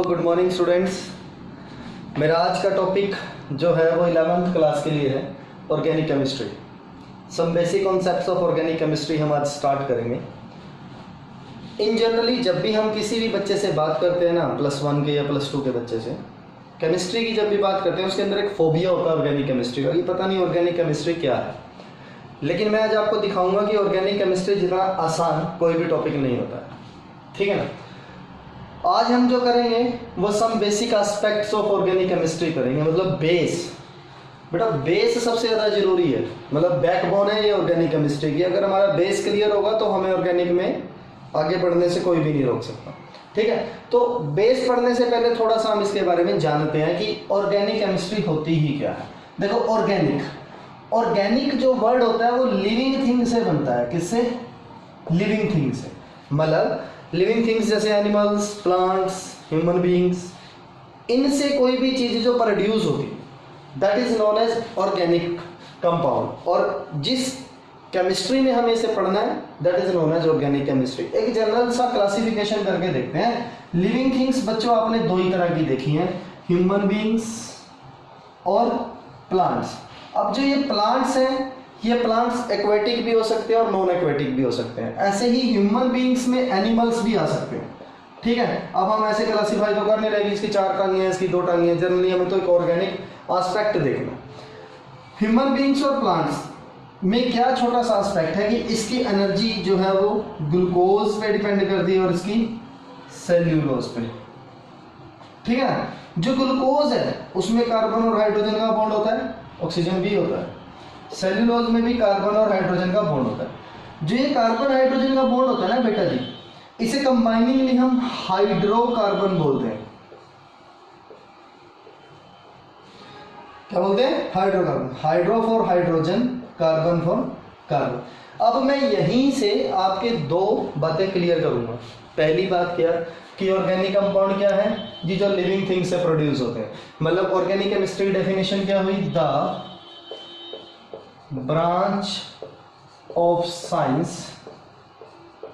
Good morning students. मेरा आज का टॉपिक जो है वो 11th क्लास के लिए है, organic chemistry. Some basic concepts of organic chemistry हम आज स्टार्ट करेंगे। इन जनरली जब भी हम किसी भी बच्चे से बात करते हैं ना, +1 के या +2 के बच्चे से केमिस्ट्री की जब भी बात करते हैं, उसके अंदर एक फोबिया होता है ऑर्गेनिक केमिस्ट्री का, ये पता नहीं ऑर्गेनिक केमिस्ट्री क्या है। लेकिन मैं आज आपको दिखाऊंगा कि ऑर्गेनिक केमिस्ट्री जितना आसान कोई भी टॉपिक नहीं होता है, ठीक है ना। आज हम जो करेंगे वो some basic aspects of organic chemistry करेंगे, मतलब बेस। बेटा बेस सबसे ज़्यादा जरूरी है, मतलब बैकबोन है ये ऑर्गेनिक केमिस्ट्री की। अगर हमारा बेस क्लियर होगा तो हमें ऑर्गेनिक में आगे बढ़ने से कोई भी नहीं रोक सकता, ठीक है। तो बेस पढ़ने से पहले थोड़ा सा हम इसके बारे में जानते हैं कि ऑर्गेनिक केमिस्ट्री होती ही क्या है। देखो ऑर्गेनिक जो वर्ड होता है वो लिविंग थिंग से बनता है। किससे? लिविंग थिंग से। मतलब लिविंग थिंग्स जैसे एनिमल्स, प्लांट्स, ह्यूमन बीइंग्स, इनसे कोई भी चीज़ जो प्रोड्यूस होती है that is known as organic compound. और जिस केमिस्ट्री में हमें इसे पढ़ना है that is known as organic chemistry. एक जनरल सा क्लासिफिकेशन करके देखते हैं। लिविंग थिंग्स बच्चों आपने दो ही तरह की देखी हैं, ह्यूमन बीइंग्स और प्लांट्स। अब जो ये प्लांट्स हैं, ये प्लांट्स एक्वेटिक भी हो सकते हैं और नॉन एक्वेटिक भी हो सकते हैं। ऐसे ही ह्यूमन बीइंग्स में एनिमल्स भी आ सकते हैं, ठीक है। अब हम ऐसे क्लासीफाई तो कर नहीं रहे कि इसकी 4 टांगें हैं, इसकी 2 टांगें हैं। जनरली हमें तो एक ऑर्गेनिक एस्पेक्ट देखना। ह्यूमन बीइंग्स और प्लांट्स में क्या छोटा सा एस्पेक्ट है कि इसकी एनर्जी जो है वो ग्लूकोज पे डिपेंड करती है और इसकी सेल्यूलोज पे, ठीक है। जो ग्लूकोज है उसमें कार्बन और हाइड्रोजन का बॉन्ड होता है, ऑक्सीजन भी होता है। सेल्यूलोज में भी कार्बन और हाइड्रोजन का बॉन्ड होता है। जो ये कार्बन हाइड्रोजन का बॉन्ड होता है ना बेटा जी, इसे कंबाइनिंगली हम हाइड्रोकार्बन बोलते हैं। क्या बोलते हैं? Hydrocarbon. Hydro for hydrogen, carbon for carbon. अब मैं यहीं से आपके 2 बातें क्लियर करूंगा। पहली बात क्या कि ऑर्गेनिक कंपाउंड क्या है जी? जो लिविंग थिंग से प्रोड्यूस होते हैं। मतलब ऑर्गेनिक केमिस्ट्री डेफिनेशन क्या हुई? The branch of science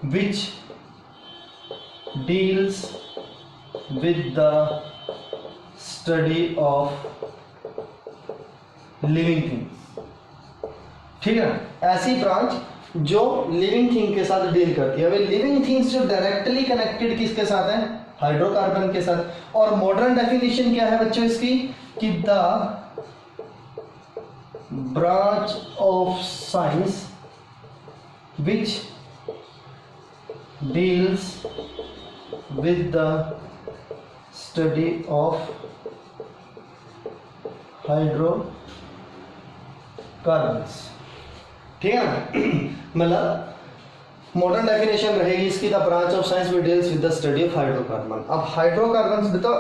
which deals with the study of living things, ठीक है। ऐसी ब्रांच जो लिविंग थिंग के साथ डील करती है। अभी लिविंग थिंग्स जो डायरेक्टली कनेक्टेड किसके साथ है? हाइड्रोकार्बन के साथ। और मॉडर्न डेफिनेशन क्या है बच्चों इसकी कि the branch of science which deals with the study of hydrocarbons, ठीक है ना। मतलब मॉडर्न डेफिनेशन रहेगी इसकी the branch of science which deals with the study of hydrocarbon. अब हाइड्रोकार्बन बताओ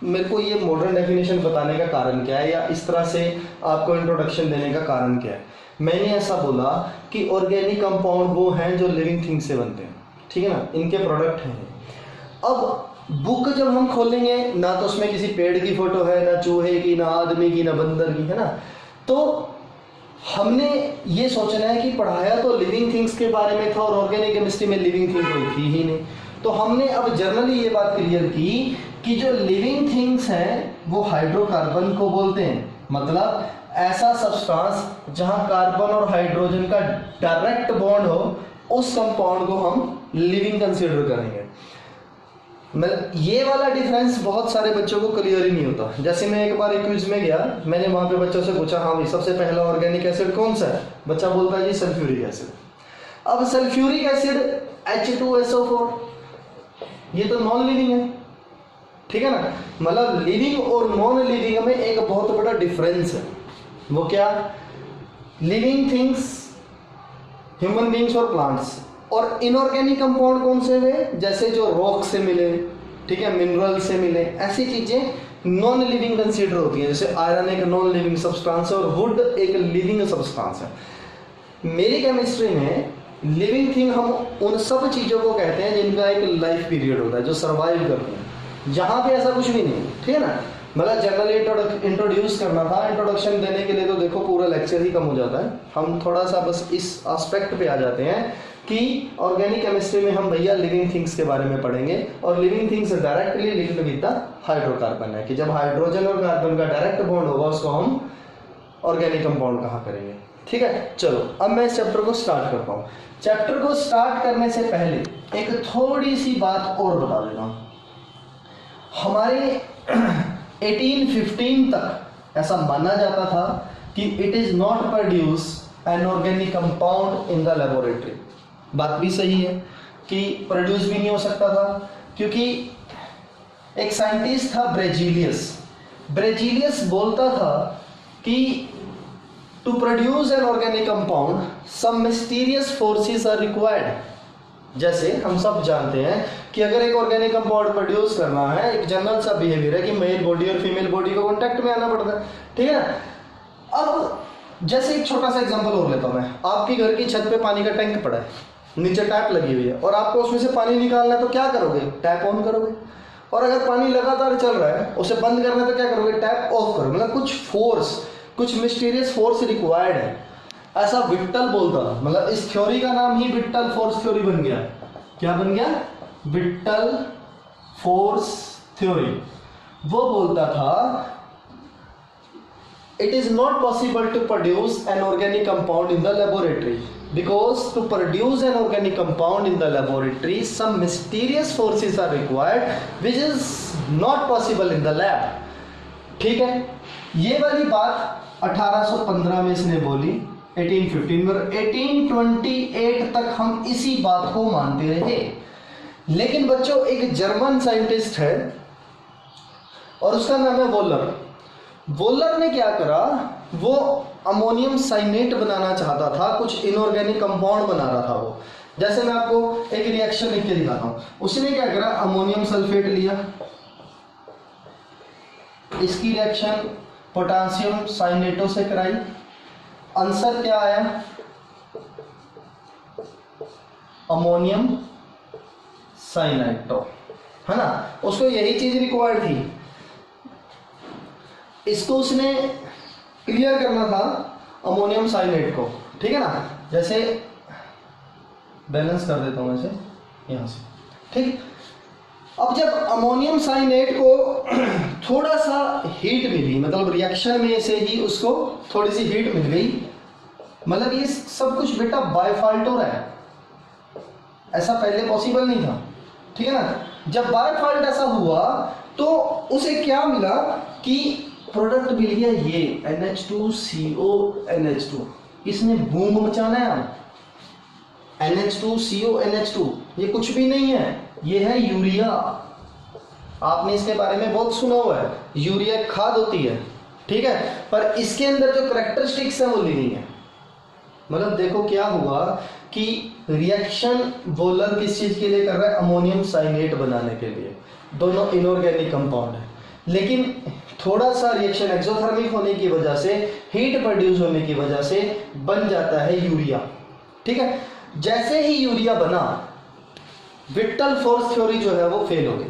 मेरे को ये मॉडर्न डेफिनेशन बताने का कारण क्या है, या इस तरह से आपको इंट्रोडक्शन देने का कारण क्या है। मैंने ऐसा बोला कि ऑर्गेनिक कंपाउंड वो हैं जो लिविंग थिंग से बनते हैं, ठीक है ना, इनके प्रोडक्ट हैं। अब बुक जब हम खोलेंगे ना तो उसमें किसी पेड़ की फोटो है, ना चूहे की, ना आदमी की, ना बंदर की, है ना। तो हमने ये सोचना है कि पढ़ाया तो लिविंग थिंग्स के बारे में था और ऑर्गेनिक केमिस्ट्री में लिविंग थिंग कोई थी ही नहीं। तो हमने अब जनरली ये बात क्लियर की कि जो लिविंग थिंग्स हैं वो हाइड्रोकार्बन को बोलते हैं। मतलब ऐसा सब्सटेंस जहां कार्बन और हाइड्रोजन का डायरेक्ट बॉन्ड हो, उस कंपाउंड को हम लिविंग कंसीडर करेंगे। मतलब ये वाला डिफरेंस बहुत सारे बच्चों को क्लियर ही नहीं होता। जैसे मैं एक बार एक क्विज में गया, मैंने वहां पे बच्चों से पूछा, हाँ भाई सबसे पहला ऑर्गेनिक एसिड कौन सा है? बच्चा बोलता है जी सल्फ्यूरिक एसिड। अब सल्फ्यूरिक एसिड H2SO4, ये तो नॉन लिविंग है, ठीक है ना। मतलब लिविंग और नॉन लिविंग में एक बहुत बड़ा डिफरेंस है। वो क्या? लिविंग थिंग्स, ह्यूमन बीइंग्स और प्लांट्स, और इनऑर्गेनिक कंपाउंड कौन से हुए? जैसे जो रॉक से मिले, ठीक है, मिनरल से मिले, ऐसी चीजें नॉन लिविंग कंसीडर होती हैं। जैसे आयरन एक नॉन लिविंग सब्सटेंस है और वुड एक लिविंग सब्सटेंस है। मेरी केमिस्ट्री में लिविंग थिंग हम उन सब चीज़ों को कहते हैं जिनका एक लाइफ पीरियड होता है, जो सर्वाइव करते हैं। जहाँ पे ऐसा कुछ भी नहीं, ठीक है ना। मतलब जनरली इंट्रोड्यूस करना था, इंट्रोडक्शन देने के लिए तो देखो पूरा लेक्चर ही कम हो जाता है। हम थोड़ा सा बस इस एस्पेक्ट पे आ जाते हैं कि ऑर्गेनिक केमिस्ट्री में हम भैया लिविंग थिंग्स के बारे में पढ़ेंगे, और living things directly linked with the hydrocarbon है कि जब हाइड्रोजन और कार्बन का डायरेक्ट बॉन्ड होगा उसको हम ऑर्गेनिक कंपाउंड कहा करेंगे। ठीक है, चलो अब मैं इस चैप्टर को स्टार्ट करता हूँ। चैप्टर को स्टार्ट करने से पहले एक थोड़ी सी बात और बता देता हूँ। हमारे 1815 तक ऐसा माना जाता था कि it is not produce an organic compound in the laboratory. बात भी सही है कि प्रोड्यूस भी नहीं हो सकता था, क्योंकि एक साइंटिस्ट था ब्रेजिलियस बोलता था कि to produce an organic compound some mysterious forces are required. जैसे हम सब जानते हैं कि अगर एक ऑर्गेनिक कंपाउंड प्रोड्यूस करना है, एक जनरल सा बिहेवियर है कि मेल बॉडी और फीमेल बॉडी को कांटेक्ट में आना पड़ता है। ठीक है, अब जैसे एक छोटा सा एग्जांपल और लेता हूं मैं। आपके घर की छत पे पानी का टैंक पड़ा है, नीचे टैप लगी हुई है और आपको उसमें से पानी निकालना है, तो क्या करोगे? टैप ऑन करोगे। और अगर पानी लगातार चल रहा है, उसे बंद करना है तो क्या करोगे? टैप ऑफ करोगे। मतलब कुछ फोर्स, कुछ मिस्टीरियस फोर्स रिक्वायर्ड है, ऐसा विट्टल बोलता था। मतलब इस थ्योरी का नाम ही विट्टल फोर्स थ्योरी बन गया। क्या बन गया? Whittle force theory. वो बोलता था it is not possible to produce an organic compound in the laboratory because to produce an organic compound in the laboratory some mysterious forces are required which is not possible in the lab। ठीक है, ये वाली बात 1815 में इसने बोली, 1815 में। 1828 तक हम इसी बात को मानते रहे। लेकिन बच्चों एक जर्मन साइंटिस्ट है और उसका नाम है वोलर ने क्या करा, वो अमोनियम साइनेट बनाना चाहता था, कुछ इनऑर्गेनिक कंपाउंड बना रहा था वो। जैसे मैं आपको एक रिएक्शन लिख के दिखाता हूं। उसने क्या करा, अमोनियम सल्फेट लिया, इसकी रिएक्शन पोटेशियम साइनेटो से कराई। आंसर क्या आया? अमोनियम साइनाइटो, है ना। उसको यही चीज रिक्वायर्ड थी, इसको उसने क्लियर करना था अमोनियम साइनेट को। ठीक है ना, जैसे बैलेंस कर देता हूं ऐसे यहां से। ठीक, अब जब अमोनियम साइनेट को थोड़ा सा हीट मिली, मतलब रिएक्शन में से ही उसको थोड़ी सी हीट मिल गई, मतलब ये सब कुछ बेटा बाय फॉल्ट हो रहा है, ऐसा पहले पॉसिबल नहीं था। ठीक है ना, जब बाय फॉल्ट ऐसा हुआ तो उसे क्या मिला कि प्रोडक्ट मिल गया ये NH2CONH2। इसने बूम मचाना है। NH2CONH2 ये कुछ भी नहीं है, ये है यूरिया। आपने इसके बारे में बहुत सुना हुआ है, यूरिया खाद होती है। ठीक है, पर इसके अंदर जो कैरेक्टरिस्टिक्स है वो लिविंग है। मतलब देखो क्या हुआ कि रिएक्शन वोलर किस चीज के लिए कर रहा है? अमोनियम साइनेट बनाने के लिए। दोनों इनऑर्गेनिक कंपाउंड है, लेकिन थोड़ा सा रिएक्शन एक्सोथर्मिक होने की वजह से, हीट प्रोड्यूस होने की वजह से बन जाता है यूरिया। ठीक है, जैसे ही यूरिया बना, विट्टल फोर्स थ्योरी जो है वो फेल हो गई,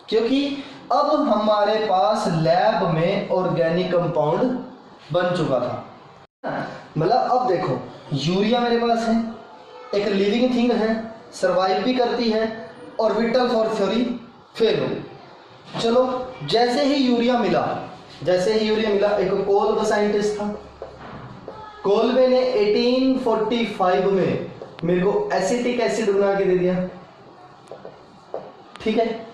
क्योंकि अब हमारे पास लैब में ऑर्गेनिक कंपाउंड बन चुका था। मतलब अब देखो, यूरिया मेरे पास है, एक लिविंग थिंग है, सरवाइव भी करती है, और विट्टल फोर्स थ्योरी फेल हो गई। चलो, जैसे ही यूरिया मिला, एक कोल्ब साइंटिस्ट था, कोल्बे ने 1845 में मेरे को एसिटिक एसिड बना के दे दिया। ठीक है,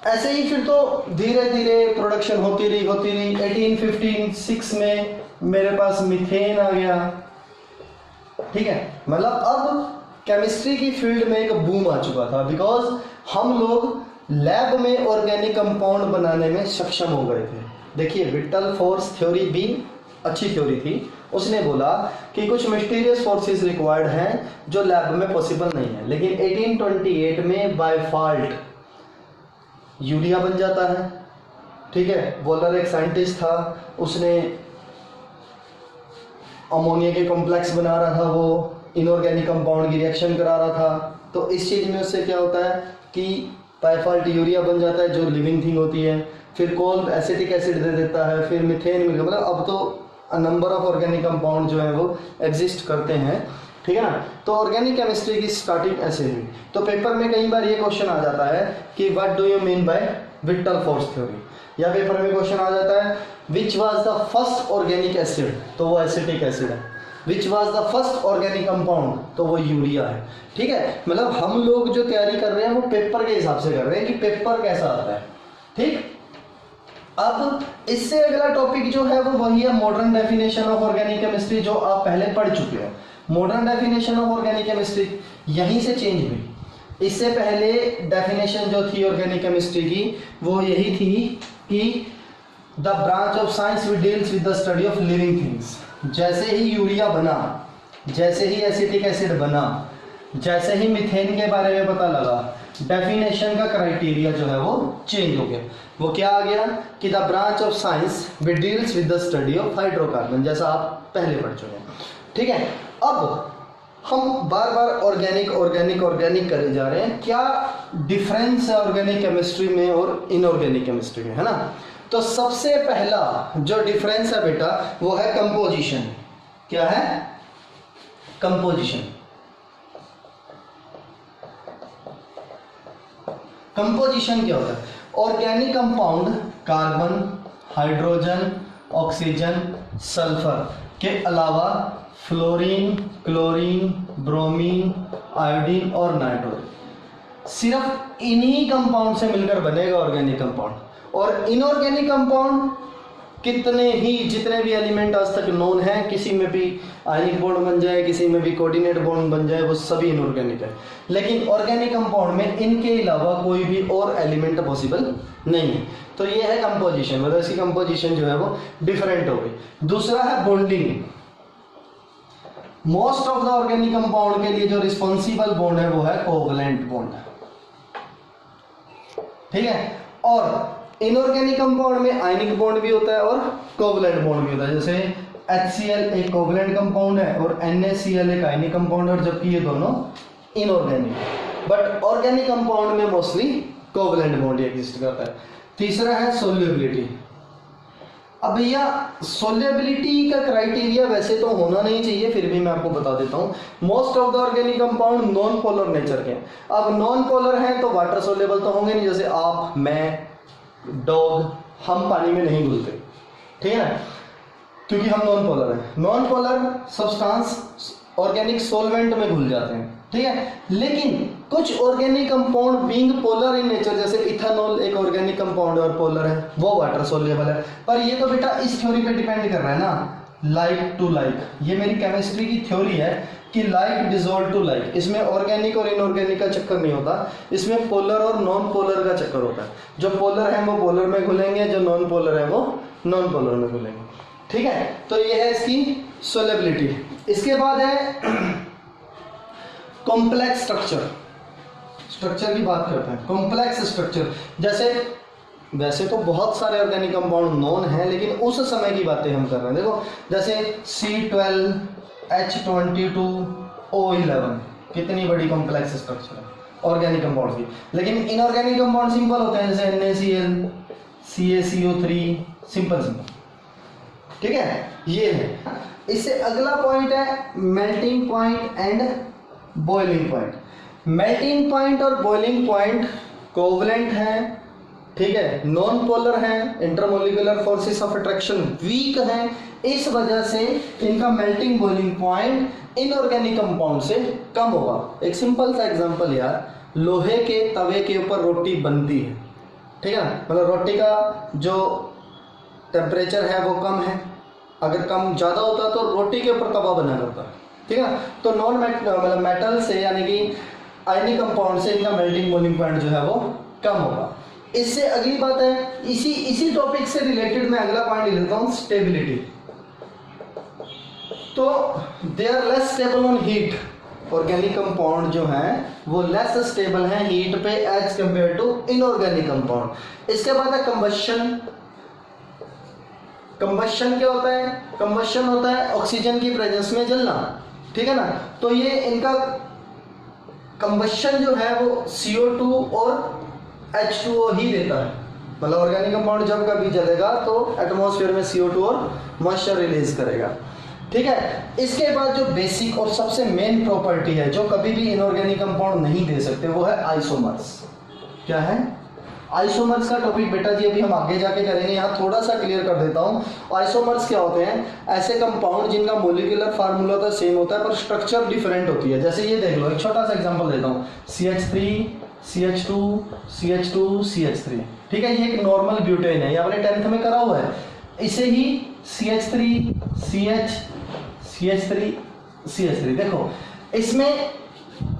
ऐसे ही फिर तो धीरे धीरे प्रोडक्शन होती रही। 1856 में मेरे पास मीथेन आ गया। ठीक है, मतलब अब केमिस्ट्री की फील्ड में एक बूम आ चुका था, बिकॉज हम लोग लैब में ऑर्गेनिक कंपाउंड बनाने में सक्षम हो गए थे। देखिए, विट्टल फोर्स थ्योरी भी अच्छी थ्योरी थी। उसने बोला कि कुछ मिस्टीरियस फोर्सेस रिक्वायर्ड हैं जो लैब में पॉसिबल नहीं है, लेकिन 1828 में बाय फॉल्ट यूरिया बन जाता है। ठीक है, वोलर एक साइंटिस्ट था, उसने अमोनिया के कॉम्प्लेक्स बना रहा था, वो इनऑर्गेनिक कंपाउंड की रिएक्शन करा रहा था। तो इस चीज में उससे क्या होता है कि बाय फॉल्ट यूरिया बन जाता है जो लिविंग थिंग होती है, फिर कोल्ब एसिटिक एसिड दे देता है, फिर मीथेन मिल गया। मतलब अब तो नंबर ऑफ ऑर्गेनिक कंपाउंड जो है वो एग्जिस्ट करते हैं ठीक है ना। तो ऑर्गेनिक केमिस्ट्री की स्टार्टिंग ऐसे हुई। तो पेपर में कई बार ये क्वेश्चन आ जाता है कि what do you mean by victor force theory, या पेपर में क्वेश्चन आ जाता है which was the first organic acid, तो वो एसिटिक एसिड है। Which was the first organic compound, तो वो यूरिया है। ठीक है, मतलब हम लोग जो तैयारी कर रहे हैं वो पेपर के हिसाब से कर रहे हैं कि पेपर कैसा आता है। ठीक, अब इससे अगला टॉपिक जो है वो वही है modern definition of organic chemistry, जो आप पहले पढ़ चुके हैं। Modern definition of organic chemistry यहीं से चेंज हुई। इससे पहले डेफिनेशन जो थी ऑर्गेनिक केमिस्ट्री की वो यही थी कि the branch of science which deals with the study of living things. जैसे ही यूरिया बना, जैसे ही एसिटिक एसिड बना, जैसे ही मीथेन के बारे में पता लगा, डेफिनेशन का क्राइटेरिया जो है वो चेंज हो गया। वो क्या आ गया कि the branch of science which deals with the study of hydrocarbon, जैसा आप पहले पढ़ चुके हैं। ठीक है, अब हम बार बार ऑर्गेनिक ऑर्गेनिक ऑर्गेनिक करे जा रहे हैं। क्या डिफरेंस है ऑर्गेनिक केमिस्ट्री में और इनऑर्गेनिक केमिस्ट्री में, है ना। तो सबसे पहला जो डिफरेंस है बेटा वो है कंपोजिशन। क्या है? कंपोजिशन। कंपोजिशन क्या होता है? Organic compound carbon, hydrogen, oxygen, sulphur के अलावा फ्लोरीन, क्लोरीन, ब्रोमीन, आयोडीन और नाइट्रोजन, सिर्फ इन्हीं कंपाउंड से मिलकर बनेगा ऑर्गेनिक कंपाउंड। और इनऑर्गेनिक कंपाउंड कितने ही जितने भी एलिमेंट आज तक नोन हैं, किसी में भी आयनिक बॉन्ड बन जाए, किसी में भी कोऑर्डिनेट बॉन्ड बन जाए, वो सभी इनऑर्गेनिक है। लेकिन ऑर्गेनिक कंपाउंड में इनके अलावा कोई भी और एलिमेंट पॉसिबल नहीं है। तो ये है कंपोजिशन, मतलब इसकी कंपोजिशन जो है वो डिफरेंट हो गई। दूसरा है bonding. Most of the organic compound के लिए जो रिस्पॉन्सिबल बॉन्ड है वो है कोवलेंट बॉन्ड। ठीक है, और इनऑर्गेनिक कंपाउंड में आयनिक बॉन्ड भी होता है और कोवलेंट बॉन्ड भी होता है। जैसे HCl एक कोवलेंट कंपाउंड है और NaCl एक आयनिक कंपाउंड है, और जबकि ये दोनों इनऑर्गेनिक। बट ऑर्गेनिक कंपाउंड में मोस्टली कोवलेंट बॉन्ड एग्जिस्ट करता है। तीसरा है सोल्युबिलिटी। अब भैया सोल्युबिलिटी का क्राइटेरिया वैसे तो होना नहीं चाहिए, फिर भी मैं आपको बता देता हूँ। Most of the organic compound non polar nature के हैं। अब नॉन पोलर हैं तो वाटर सोल्युबल तो होंगे नहीं, जैसे आप, मैं, डॉग, हम पानी में नहीं घुलते। ठीक है ना, क्योंकि हम नॉन पोलर हैं। Non polar substance organic solvent में घुल जाते हैं। ठीक है, लेकिन कुछ organic compound being polar in nature, जैसे इथेनॉल एक ऑर्गेनिक कंपाउंड और पोलर है, वो वाटर सोल्युबल है। पर ये तो बेटा इस थ्योरी पे डिपेंड कर रहा है ना, लाइक टू लाइक। ये मेरी केमिस्ट्री की थ्योरी है कि लाइक डिसॉल्व टू लाइक। इसमें ऑर्गेनिक और इनऑर्गेनिक का चक्कर नहीं होता, इसमें पोलर और नॉन पोलर का चक्कर होता है। जो पोलर है वो पोलर में घुलेंगे, जो नॉन पोलर है वो नॉन पोलर में घुलेंगे। ठीक है, तो ये है इसकी सोल्युबिलिटी। इसके बाद है कॉम्प्लेक्स स्ट्रक्चर। स्ट्रक्चर की बात करते हैं, कॉम्प्लेक्स स्ट्रक्चर। जैसे वैसे तो बहुत सारे ऑर्गेनिक कंपाउंड नॉन हैं, लेकिन उस समय की बातें हम कर रहे हैं। देखो जैसे C12, H22O11, कितनी बड़ी कॉम्प्लेक्स स्ट्रक्चर है ऑर्गेनिक कंपाउंड की। लेकिन इनऑर्गेनिक कंपाउंड सिंपल होते हैं, जैसे NaCl, CaCO3, सिंपल। ठीक है, ये है। इससे अगला पॉइंट है melting point and boiling point. Melting point और बॉइलिंग पॉइंट कोवलेंट हैं, ठीक है, नॉन पोलर हैं, intermolecular forces of attraction weak हैं, इस वजह से इनका melting boiling point inorganic compound से कम होगा। एक सिंपल सा एग्जांपल यार, लोहे के तवे के ऊपर रोटी बनती है, ठीक है, मतलब रोटी का जो टेम्परेचर है वो कम है, अगर कम ज़्यादा होता तो रोटी के ऊपर तवा बना करता है। ठीक है, तो नॉन मतलब मेटल से यानी कि आयनिक कंपाउंड से इनका मेल्टिंग बॉइलिंग पॉइंट जो है वो कम होगा। इससे अगली बात है, इसी टॉपिक से रिलेटेड मैं अगला पॉइंट लेता हूँ, स्टेबिलिटी। तो they are less stable on heat. Organic compound जो हैं वो लेस स्टेबल हैं हीट पे as compare to inorganic compound. इसके बाद है कंबशन। कंबशन क्या होता है? कंबशन होता है ऑक्सीजन की प्रेजेंस में जलना, ठीक है ना। तो ये इनका कंबशन जो है वो CO2 और H2O ही देता है। मतलब ऑर्गेनिक कंपाउंड जब कभी जलेगा तो एटमॉस्फेयर में CO2 और मॉइस्चर रिलीज करेगा, ठीक है। इसके बाद जो बेसिक और सबसे मेन प्रॉपर्टी है जो कभी भी इनऑर्गेनिक कंपाउंड नहीं दे सकते वो है आइसोमर्स। क्या है? आइसोमर्स का टॉपिक बेटा जी अभी हम आगे जाके करेंगे, यहाँ थोड़ा सा क्लियर कर देता हूँ। आइसोमर्स क्या होते हैं? ऐसे कंपाउंड जिनका मोलिकुलर फार्मूला तो सेम होता है पर स्ट्रक्चर डिफरेंट होती है। जैसे ये देख लो, एक छोटा सा एग्जांपल देता हूँ, CH3 CH2 CH2 CH3। ठीक है, ये एक नॉर्मल ब्यूटेन है, ये आपने 10th में करा हुआ है। इसे ही CH3 CH CH3 CH3 देखो, इसमें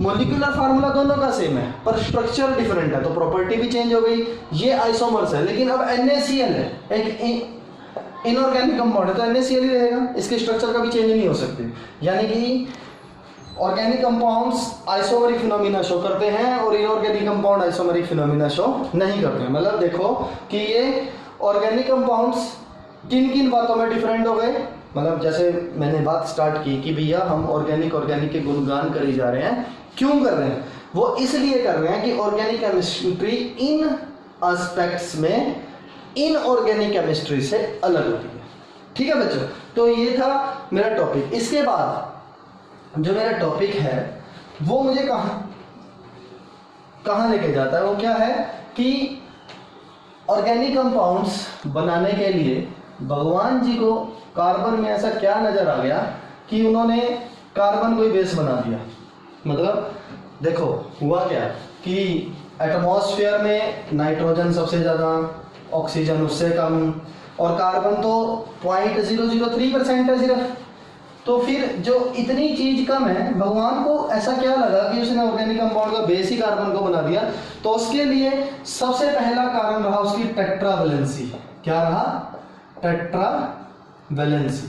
मोलिकुलर फार्मूला दोनों का सेम है पर स्ट्रक्चर डिफरेंट है तो प्रॉपर्टी भी चेंज हो गई। ये आइसोमर्स है, लेकिन अब NaCl है, एक इनऑर्गेनिक कंपाउंड है तो NaCl ही रहेगा, इसके स्ट्रक्चर का भी चेंज नहीं हो सकते। यानी कि organic compounds isomeric phenomena show करते हैं और inorganic compound isomeric phenomena show नहीं करते हैं। मतलब देखो कि ये ऑर्गेनिक कंपाउंड्स किन किन बातों में डिफरेंट हो गए। मतलब जैसे मैंने बात स्टार्ट की कि भैया हम ऑर्गेनिक के गुणगान करी जा रहे हैं, क्यों कर रहे हैं? वो इसलिए कर रहे हैं कि ऑर्गेनिक केमिस्ट्री इन एस्पेक्ट्स में इनऑर्गेनिक केमिस्ट्री से अलग होती है। ठीक है बच्चों, तो ये था मेरा टॉपिक। इसके बाद जो मेरा टॉपिक है वो मुझे कहाँ लेके जाता है, वो क्या है कि ऑर्गेनिक कंपाउंड्स बनाने के लिए भगवान जी को कार्बन में ऐसा क्या नजर आ गया कि उन्होंने कार्बन को ही बेस बना दिया। मतलब देखो हुआ क्या कि एटमॉस्फेयर में नाइट्रोजन सबसे ज़्यादा, ऑक्सीजन उससे कम और कार्बन तो 0.003% है सिर्फ। तो फिर जो इतनी चीज कम है, भगवान को ऐसा क्या लगा कि उसने ऑर्गेनिक कंपाउंड का बेस ही कार्बन को बना दिया। तो उसके लिए सबसे पहला कारण रहा उसकी टेट्रावैलेंसी। क्या रहा? टेट्रावैलेंसी।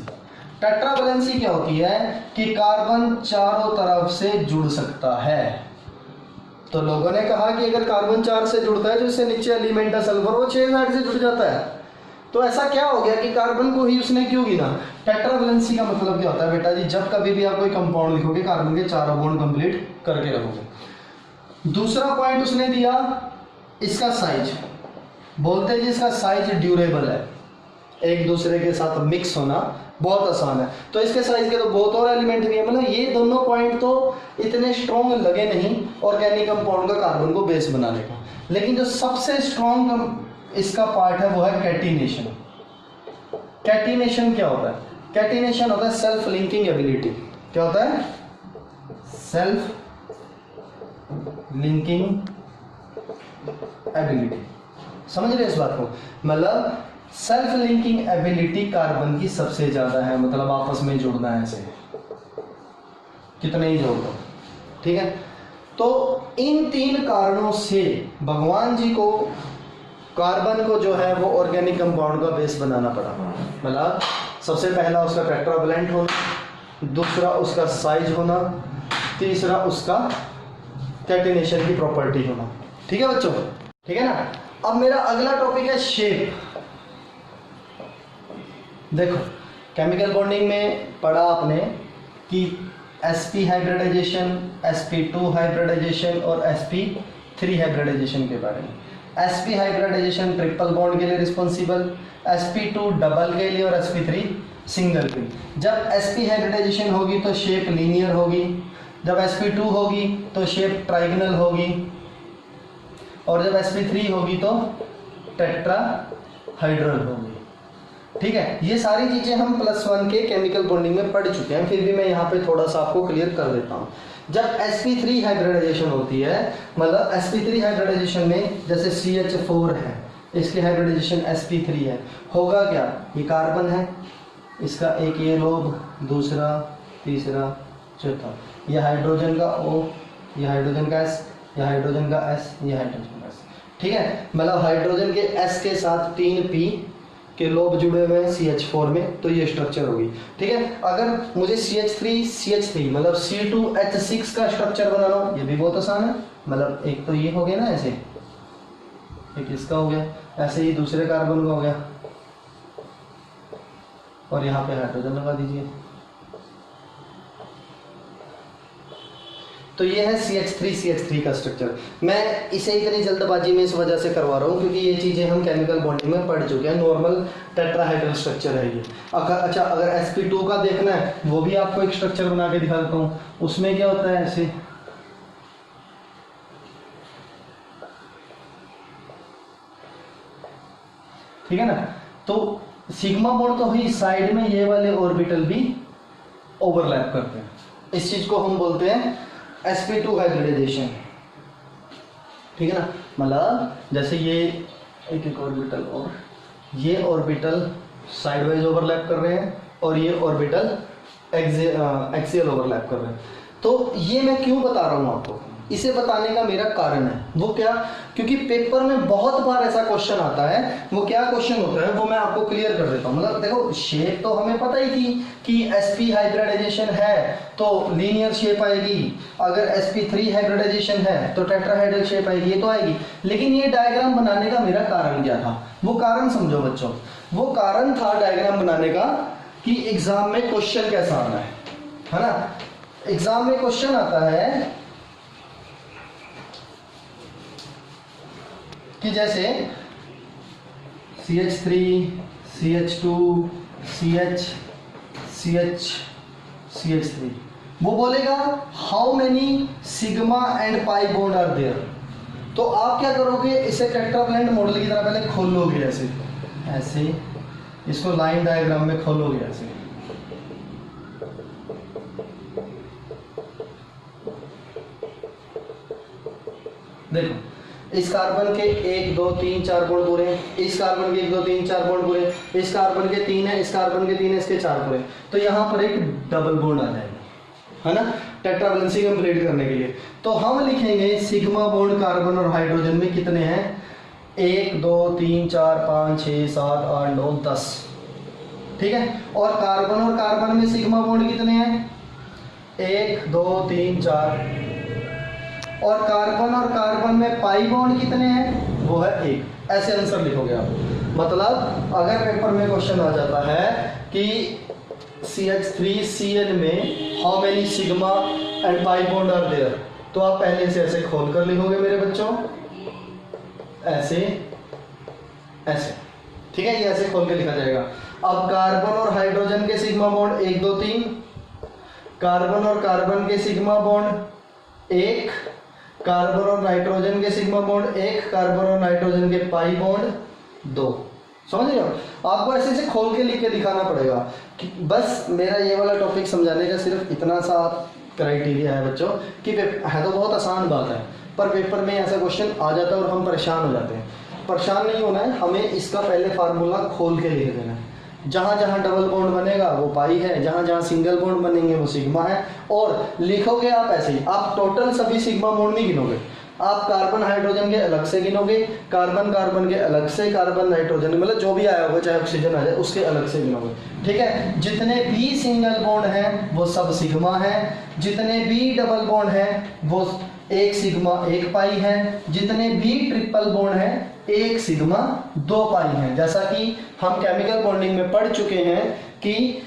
टेट्रावैलेंसी क्या होती है कि कार्बन चारों तरफ से जुड़ सकता है। तो लोगों ने कहा कि अगर कार्बन 4 से जुड़ता है तो इससे नीचे एलिमेंट है सल्फर, वो 6 साइड से जुड़ जाता है। तो ऐसा क्या हो गया कि कार्बन को ही उसने क्यों गिना? टेट्रावैलेंसी का मतलब क्या होता है बेटा जी? जब कभी भी आप कोई कंपाउंड लिखोगे कार्बन के 4 बॉन्ड कंप्लीट करके रखोगे। दूसरा पॉइंट उसने दिया इसका साइज। बोलते हैं जी इसका साइज ड्यूरेबल है, एक दूसरे के साथ मिक्स होना बहुत आसान है। तो इसके साइज के तो बहुत और एलिमेंट भी है। मतलब ये दोनों पॉइंट तो इतने स्ट्रॉन्ग लगे नहीं ऑर्गेनिक कंपाउंड का कार्बन को बेस बनाने का। लेकिन जो सबसे स्ट्रॉन्ग इसका पार्ट है वो है कैटिनेशन। कैटिनेशन क्या होता है? कैटिनेशन होता है सेल्फ लिंकिंग एबिलिटी। क्या होता है? Self linking ability. समझ रहे इस बात को? मतलब सेल्फ लिंकिंग एबिलिटी कार्बन की सबसे ज्यादा है। मतलब आपस में जुड़ना है ऐसे, कितने ही जोड़ दो। ठीक है, तो इन 3 कारणों से भगवान जी को कार्बन को जो है वो ऑर्गेनिक कंपाउंड का बेस बनाना पड़ा। मतलब सबसे पहला उसका टेट्रावैलेंट होना, दूसरा उसका साइज होना, तीसरा उसका कैटिनेशन की प्रॉपर्टी होना। ठीक है बच्चों? ठीक है ना? अब मेरा अगला टॉपिक है शेप। देखो केमिकल बॉन्डिंग में पढ़ा आपने कि sp हाइब्रिडाइजेशन, sp2 हाइब्रिडाइजेशन और sp3 हाइब्रिडाइजेशन के बारे में। sp हाइब्रिडाइजेशन ट्रिपल बॉन्ड के लिए रिस्पॉन्सिबल, sp2 डबल के लिए और sp3 सिंगल के लिए। जब sp हाइब्रिडाइजेशन होगी तो शेप लीनियर होगी, जब sp2 होगी तो शेप ट्राइगोनल होगी और जब sp3 होगी तो टेट्राहाइड्रल होगी। ठीक है, ये सारी चीजें हम +1 के केमिकल बॉन्डिंग में पढ़ चुके हैं, फिर भी मैं यहाँ पे थोड़ा सा आपको क्लियर कर देता हूँ। जब sp3 हाइब्रिडाइजेशन होती है, मतलब sp3 हाइब्रिडाइजेशन में जैसे CH4 है, इसकी हाइब्रिडाइजेशन sp3 है, होगा क्या? ये कार्बन है, इसका एक ये लोब, दूसरा, तीसरा, चौथा, ये हाइड्रोजन का O, ये हाइड्रोजन का S, ये हाइड्रोजन का S, ये हाइड्रोजन का S। ठीक है, मतलब हाइड्रोजन के S के साथ 3p के लोब जुड़े हुए हैं CH4 में, तो ये स्ट्रक्चर होगी। ठीक है, अगर मुझे CH3 मतलब C2H6 का स्ट्रक्चर बनाना, ये भी बहुत आसान है। मतलब एक तो ये हो गया ना ऐसे, एक इसका हो गया, ऐसे ही दूसरे कार्बन का हो गया और यहाँ पे हाइड्रोजन लगा दीजिए। तो ये है CH3 का स्ट्रक्चर। मैं इसे इतनी जल्दबाजी में इस वजह से करवा रहा हूँ क्योंकि ये चीज़ें हम केमिकल बॉन्डिंग में पढ़ चुके हैं। नॉर्मल टेट्राहेड्रल स्ट्रक्चर है ये। अच्छा, अगर sp2 का देखना है वो भी आपको एक स्ट्रक्चर बना के दिखा देता हूँ। उसमें क्या होता है, ऐसे ठीक है ना। तो सिग्मा बॉन्ड तो हुई, साइड में ये वाले ऑर्बिटल भी ओवरलैप करते हैं। इस चीज को हम बोलते हैं sp2 हाइब्रिडाइजेशन, ठीक है ना। मतलब जैसे ये एक ऑर्बिटल और ये ऑर्बिटल साइडवाइज ओवरलैप कर रहे हैं और ये ऑर्बिटल एक्सियल ओवरलैप कर रहे हैं। तो ये मैं क्यों बता रहा हूँ आपको, इसे बताने का मेरा कारण है वो क्या, क्योंकि पेपर में बहुत बार ऐसा क्वेश्चन आता है। वो क्या क्वेश्चन होता है वो मैं आपको क्लियर कर देता हूँ। मतलब देखो, शेप तो हमें पता ही थी कि sp हाइब्रिडाइजेशन है तो लीनियर शेप आएगी, अगर sp3 हाइब्रिडाइजेशन है तो टेट्राहेड्रल शेप आएगी, ये तो आएगी। लेकिन ये डायग्राम बनाने का मेरा कारण क्या था, वो कारण समझो बच्चों। वो कारण था डायग्राम बनाने का कि एग्जाम में क्वेश्चन कैसा आना है ना। एग्जाम में क्वेश्चन आता है कि जैसे CH3 CH2 CH CH CH3, वो बोलेगा how many sigma and pi bond are there. तो आप क्या करोगे, इसे टेट्रावैलेंट मॉडल की तरह पहले खोल लोगे, ऐसे ऐसे इसको लाइन डायग्राम में खोलोगे ऐसे। देखो, इस कार्बन के 1 2 3 4 बॉन्ड पूरे हैं, इस कार्बन के 1 2 3 4 बॉन्ड पूरे, इस कार्बन के 3 है, इस कार्बन के 3 है, इसके 4 पूरे। तो यहाँ पर एक डबल बॉन्ड आ जाएगा, है ना, टेट्रावैलेंसी कंप्लीट करने के लिए। तो हम लिखेंगे सिग्मा बॉन्ड कार्बन और हाइड्रोजन में कितने हैं, 1 2 3 4 5 6 7 8 9 10, ठीक है। और कार्बन में सिग्मा बॉन्ड कितने हैं, 1 2 3 4। और कार्बन में पाई बॉन्ड कितने हैं, वो है 1। ऐसे आंसर लिखोगे आप। मतलब अगर पेपर में क्वेश्चन आ जाता है कि CH3Cl में how many sigma and pi bond are there, तो आप पहले से ऐसे खोल कर लिखोगे मेरे बच्चों, ऐसे ऐसे, ठीक है। ये ऐसे खोल के लिखा जाएगा। अब कार्बन और हाइड्रोजन के सिग्मा बॉन्ड 1 2 3, कार्बन और कार्बन के सिग्मा बॉन्ड 1, कार्बन और नाइट्रोजन के सिग्मा बॉन्ड 1, कार्बन और नाइट्रोजन के पाई बॉन्ड 2। समझ रहे हो, आपको ऐसे से खोल के लिख के दिखाना पड़ेगा कि बस मेरा ये वाला टॉपिक समझाने का सिर्फ इतना सा क्राइटेरिया है बच्चों कि है तो बहुत आसान बात है, पर पेपर में ऐसा क्वेश्चन आ जाता है और हम परेशान हो जाते हैं। परेशान नहीं होना है, हमें इसका पहले फार्मूला खोल के लिख देना है। जहाँ जहाँ डबल बॉन्ड बनेगा वो पाई है, जहाँ जहाँ सिंगल बॉन्ड बनेंगे वो सिग्मा है। और लिखोगे आप ऐसे ही, आप टोटल सभी सिग्मा बॉन्ड नहीं गिनोगे, आप कार्बन हाइड्रोजन के अलग से गिनोगे, कार्बन कार्बन के अलग से, कार्बन नाइट्रोजन मतलब जो भी आया होगा चाहे ऑक्सीजन आ जाए उसके अलग से गिनोगे, ठीक है। जितने भी सिंगल बॉन्ड हैं वो सब सिग्मा है, जितने भी डबल बॉन्ड हैं वो 1 सिग्मा 1 पाई है, जितने भी ट्रिपल बॉन्ड हैं 1 सिग्मा 2 पाई है। जैसा कि हम केमिकल बॉन्डिंग में पढ़ चुके हैं कि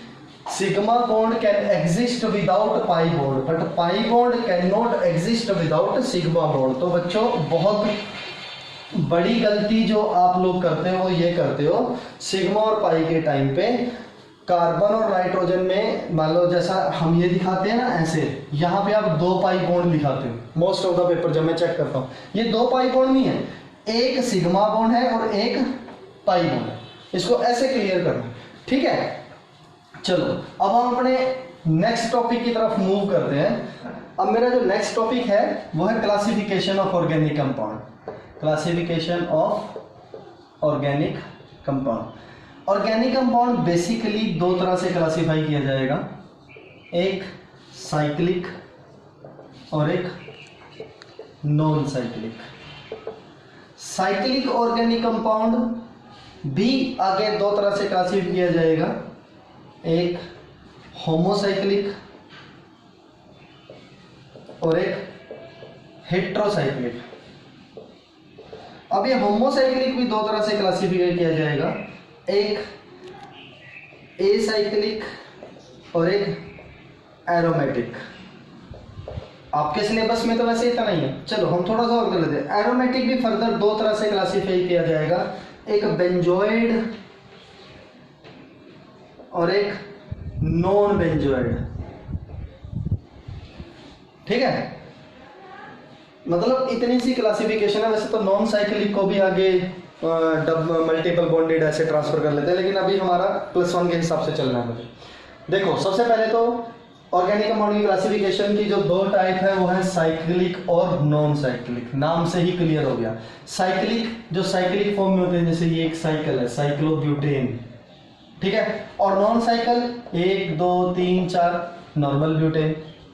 sigma bond can exist without pi bond, but pi bond can not exist without sigma bond. तो बच्चों बहुत बड़ी गलती जो आप लोग करते हो वो ये करते हो, सिग्मा और पाई के टाइम पे कार्बन और नाइट्रोजन में मान लो जैसा हम ये दिखाते हैं ना ऐसे, यहाँ पे आप 2 पाई बॉन्ड दिखाते हो मोस्ट ऑफ द पेपर। जब मैं चेक करता हूँ ये 2 पाई बॉन्ड नहीं है, 1 सिग्मा बॉन्ड है और 1 पाई बॉन्ड है। इसको ऐसे क्लियर करना, ठीक है। चलो अब हम अपने नेक्स्ट टॉपिक की तरफ मूव करते हैं। अब मेरा जो नेक्स्ट टॉपिक है वो है classification of organic compound. Classification of organic compound. Organic compound basically 2 तरह से क्लासिफाई किया जाएगा, एक साइक्लिक और एक non cyclic. Cyclic organic compound भी आगे 2 तरह से क्लासिफाई किया जाएगा, एक होमोसाइक्लिक और एक हेट्रोसाइक्लिक। अब ये होमोसाइक्लिक भी 2 तरह से क्लासिफाई किया जाएगा, एक एसाइक्लिक और एक एरोमेटिक। आपके सिलेबस में तो वैसे इतना ही है। चलो हम थोड़ा सा और कर लेते हैं। एरोमेटिक भी फर्दर दो तरह से क्लासीफाई किया जाएगा, एक बेंजोइड और एक नॉन बेंजोइड। ठीक है, मतलब इतनी सी क्लासिफिकेशन है। वैसे तो नॉन साइक्लिक को भी आगे मल्टीपल बॉन्डेड ऐसे ट्रांसफर कर लेते हैं, लेकिन अभी हमारा +1 के हिसाब से चलना है मुझे। देखो सबसे पहले तो ऑर्गेनिक कंपाउंड की क्लासिफिकेशन की जो दो टाइप है वो है साइक्लिक और नॉन साइक्लिक। नाम से ही क्लियर हो गया। साइक्लिक जो साइक्लिक फॉर्म में होते हैं, जैसे ये एक साइकिल है साइक्लोब्यूटेन, ठीक है, और नॉन साइकिल 1 2 3 4 नॉर्मल ब्यूटेन,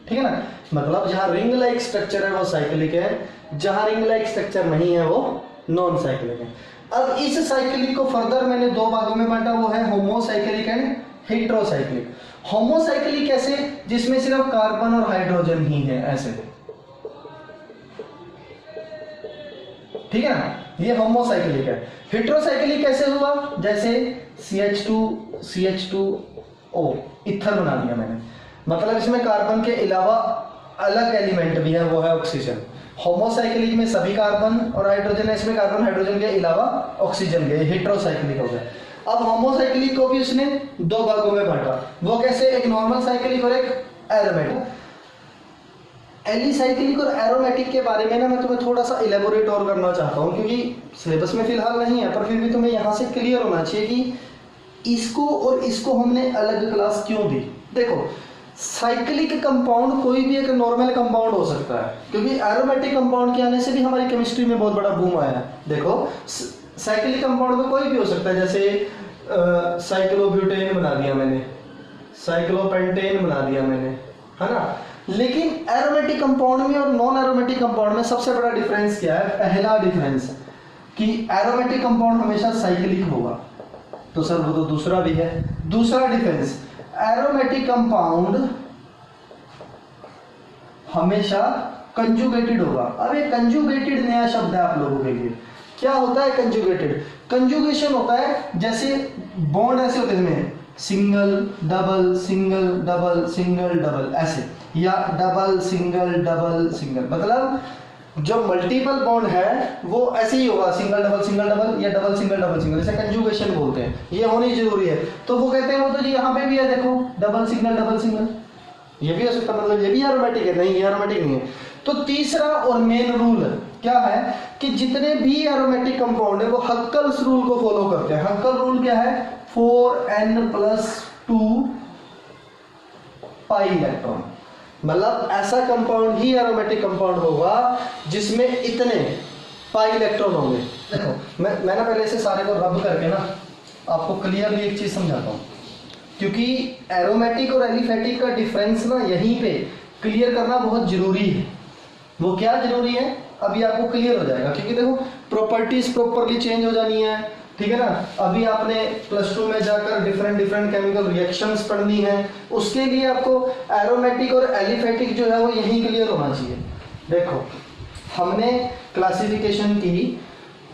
ठीक है ना। मतलब जहां रिंग लाइक स्ट्रक्चर है वो साइक्लिक है, जहां रिंग लाइक स्ट्रक्चर नहीं है वो नॉन साइक्लिक है। अब इस साइक्लिक को फर्दर मैंने दो भागों में बांटा, वो है होमोसाइक्लिक एंड हेटेरोसाइक्लिक। होमोसाइक्लिक कैसे, जिसमें सिर्फ कार्बन और हाइड्रोजन ही है, ऐसे, ठीक है ना, ये होमोसाइक्लिक है। हेटेरोसाइक्लिक कैसे हुआ, जैसे CH2O इथर बना दिया मैंने, मतलब इसमें कार्बन के अलावा अलग एलिमेंट भी है, वो है ऑक्सीजन। होमोसाइक्लिक में सभी कार्बन और हाइड्रोजन है, इसमें कार्बन हाइड्रोजन के अलावा ऑक्सीजन के, हेटेरोसाइक्लिक हो गया। अब होमोसाइक्लिक को भी उसने दो भागों में बांटा, वो कैसे, एक नॉर्मल साइक्लिक और एक एरोमेटिक। एलिसाइक्लिक और एरोमेटिक के बारे में ना मैं तुम्हें थोड़ा सा इलेबोरेट और करना चाहता हूँ, क्योंकि सिलेबस में फिलहाल नहीं है, पर फिर भी तुम्हें यहाँ से क्लियर होना चाहिए कि इसको और इसको हमने अलग क्लास क्यों दी। देखो साइक्लिक कंपाउंड कोई भी एक नॉर्मल कंपाउंड हो सकता है, क्योंकि एरोमेटिक कंपाउंड के आने से भी हमारी केमिस्ट्री में बहुत बड़ा बूम आया है। देखो साइक्लिक कंपाउंड में कोई भी हो सकता है, जैसे साइक्लोब्यूटेन बना दिया मैंने, साइक्लोपेंटेन बना दिया मैंने, है ना। लेकिन एरोमेटिक कंपाउंड में और नॉन एरोमेटिक कंपाउंड में सबसे बड़ा डिफरेंस क्या है, पहला डिफरेंस कि एरोमेटिक कंपाउंड हमेशा साइक्लिक होगा। तो सर वो तो दूसरा भी है। दूसरा डिफरेंस, एरोमेटिक कंपाउंड हमेशा कंजुगेटेड होगा। अब ये कंजुगेटेड नया शब्द है आप लोगों के लिए। क्या होता है कंजुगेटेड? कंजुगेशन होता है जैसे बॉन्ड ऐसे होते हैं, single double single double single double ऐसे, या डबल सिंगल डबल सिंगल, मतलब जो मल्टीपल बॉन्ड है वो ऐसे ही होगा, सिंगल डबल सिंगल डबल या डबल सिंगल डबल सिंगल, जैसे कंजुगेशन बोलते हैं, ये होनी जरूरी है। तो वो कहते हैं वो तो जी यहाँ पे भी है, देखो डबल सिंगल डबल सिंगल, ये भी हो सकता, मतलब ये भी एरोमेटिक है, नहीं ये एरोमेटिक नहीं है। तो तीसरा और मेन रूल क्या है कि जितने भी एरोमेटिक कंपाउंड है वो हक्कल्स रूल को फॉलो करते हैं। हक्कल रूल क्या है, 4n+2 पाई इलेक्ट्रॉन, मतलब ऐसा कंपाउंड ही एरोमेटिक कंपाउंड होगा जिसमें इतने पाई इलेक्ट्रॉन होंगे। देखो मैं ना पहले से सारे को रब करके ना आपको क्लियरली एक चीज समझाता हूँ, क्योंकि एरोमेटिक और एलिफेटिक का डिफरेंस ना यहीं पे क्लियर करना बहुत जरूरी है। वो क्या जरूरी है अभी आपको क्लियर हो जाएगा, क्योंकि देखो प्रॉपर्टीज प्रॉपरली चेंज हो जानी है, ठीक है ना। अभी आपने +2 में जाकर डिफरेंट केमिकल रिएक्शंस पढ़नी है, उसके लिए आपको एरोमेटिक और एलिफेटिक जो है वो यहीं क्लियर होना चाहिए। देखो हमने क्लासिफिकेशन की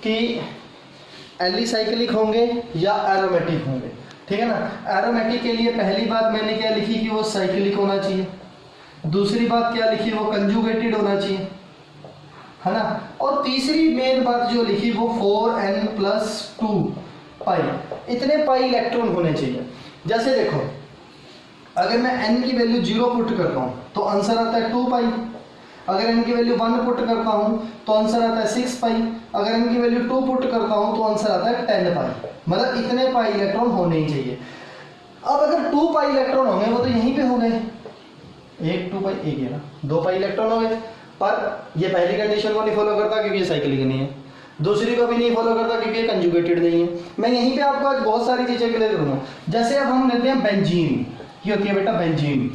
कि एलिसाइक्लिक होंगे या एरोमेटिक होंगे, ठीक है ना। एरोमेटिक के लिए पहली बात मैंने क्या लिखी कि वो साइक्लिक होना चाहिए, दूसरी बात क्या लिखी वो कंजुगेटेड होना चाहिए, है ना, और तीसरी मेन बात जो लिखी वो 4n+2 पाई, इतने पाई इलेक्ट्रॉन होने चाहिए। जैसे देखो अगर मैं n की वैल्यू 0 पुट करता हूँ तो आंसर आता है 2 पाई, अगर n की वैल्यू 1 पुट करता हूँ तो आंसर आता है 6 पाई, अगर n की वैल्यू 2 पुट करता हूँ तो आंसर आता है 10 पाई, मतलब इतने पाई इलेक्ट्रॉन होने ही चाहिए। अब अगर 2 पाई इलेक्ट्रॉन होंगे वो तो यहीं पे हो गए, एक 2 पाई एक है ना, 2 पाई इलेक्ट्रॉन हो गए, पर ये पहली कंडीशन को नहीं फॉलो करता क्योंकि ये साइक्लिक नहीं है, दूसरी को भी नहीं फॉलो करता क्योंकि ये कंजुगेटेड नहीं है। मैं यहीं पे आपको आज बहुत सारी चीजें क्लियर करूंगा। जैसे अब हम लेते हैं बेंजीन, ये होती है बेटा बेंजीन।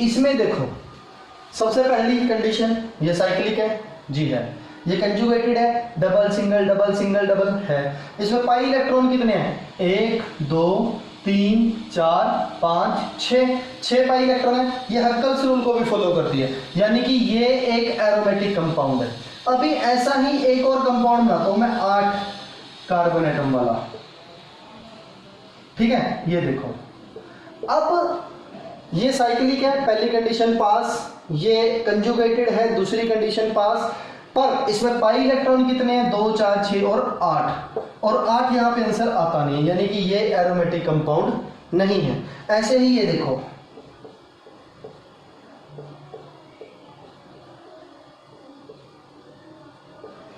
इसमें देखो सबसे पहली कंडीशन ये साइक्लिक है, जी है, ये कंजुगेटेड है, डबल सिंगल डबल है। इसमें पाई इलेक्ट्रॉन कितने हैं, 1 2 3 4 5 6 पाई इलेक्ट्रॉन है। ये हक्कल्स रूल को भी फॉलो करती है, यानी कि ये एक एरोमेटिक कंपाउंड है। अभी ऐसा ही एक और कंपाउंड बनाता हूं मैं 8 कार्बन एटम वाला, ठीक है। ये देखो अब ये साइक्लिक है, पहली कंडीशन पास, ये कंजुगेटेड है, दूसरी कंडीशन पास। पर इसमें पाई इलेक्ट्रॉन कितने हैं? 2, 4, 6 और 8, और 8 यहाँ पे आंसर आता नहीं है, यानी कि ये एरोमेटिक कंपाउंड नहीं है। ऐसे ही ये देखो,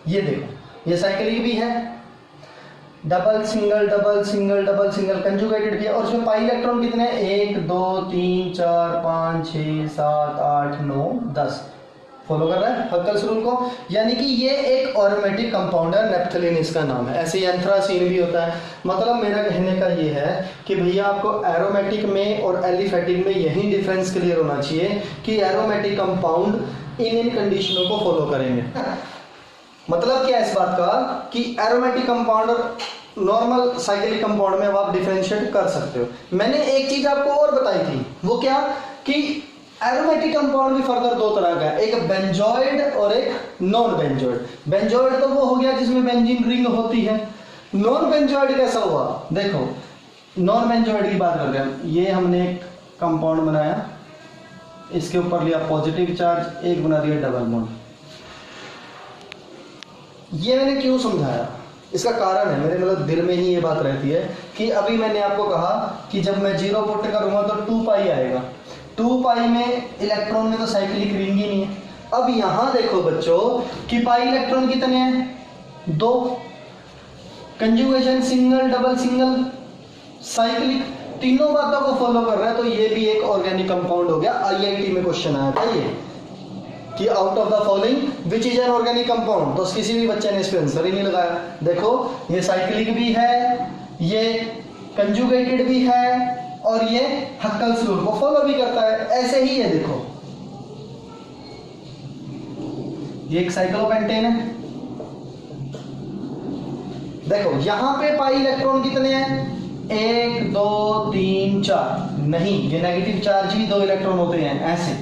ये देखो, ये साइक्लिक भी है, double single double single double single, conjugated भी है, और इसमें पाई इलेक्ट्रॉन कितने हैं? 1, 2, 3, 4, 5, 6, 7, 8, 9, 10। फॉलो कर रहा है हक्कल्स रूल को? यानी कि ये एक एरोमेटिक कंपाउंड है, नेप्थलीन इसका नाम है। ऐसे ही एंथ्रासीन भी होता है। मतलब मेरा कहने का ये है कि भैया आपको एरोमेटिक में और एलिफेटिक में यही डिफरेंस क्लियर होना चाहिए कि एरोमेटिक कंपाउंड इन कंडीशनों को फॉलो करेंगे। मतलब क्या है इस बात का कि एरोमेटिक कंपाउंड और नॉर्मल साइक्लिक कंपाउंड में आप डिफरेंशिएट कर सकते हो। मैंने एक चीज आपको और बताई थी, वो क्या कि एरोमेटिक कंपाउंड भी फर्दर दो तरह का है, एक बेंजोइड और एक नॉन बेंजोइड। बेंजोइड तो वो हो गया जिसमें बेंजीन रिंग होती है। नॉन बेंजोइड कैसा हुआ? देखो, नॉन बेंजोइड की बात करते हैं। ये हमने एक कंपाउंड बनाया, इसके ऊपर लिया पॉजिटिव चार्ज, एक बना दिया डबल बॉन्ड। ये मैंने क्यों समझाया? इसका कारण है, मेरे मतलब दिल में ही ये बात रहती है कि अभी मैंने आपको कहा कि जब मैं 0 पुट करूंगा तो 2 पाई आएगा। 2 पाई में इलेक्ट्रॉन में तो साइक्लिक रिंग ही नहीं है। अब यहां देखो बच्चों कि पाई इलेक्ट्रॉन कितने हैं? 2। Conjugation single double single cyclic, तीनों बातों को फॉलो कर रहा है, तो ये भी एक ऑर्गेनिक कंपाउंड हो गया। आईआईटी में क्वेश्चन आया था ये कि out of the following which is an organic compound, तो किसी भी बच्चे ने इस पे आंसर ही नहीं लगाया। देखो, ये साइक्लिक भी है, ये कंजुगेटेड भी है, और ये हक्कल्स रूल को फॉलो भी करता है। ऐसे ही है, देखो, ये एक साइक्लोपेंटेन है। देखो यहां पे पाई इलेक्ट्रॉन कितने हैं? 1, 2, 3, 4। नहीं, ये नेगेटिव चार्ज ही 2 इलेक्ट्रॉन होते हैं, ऐसे।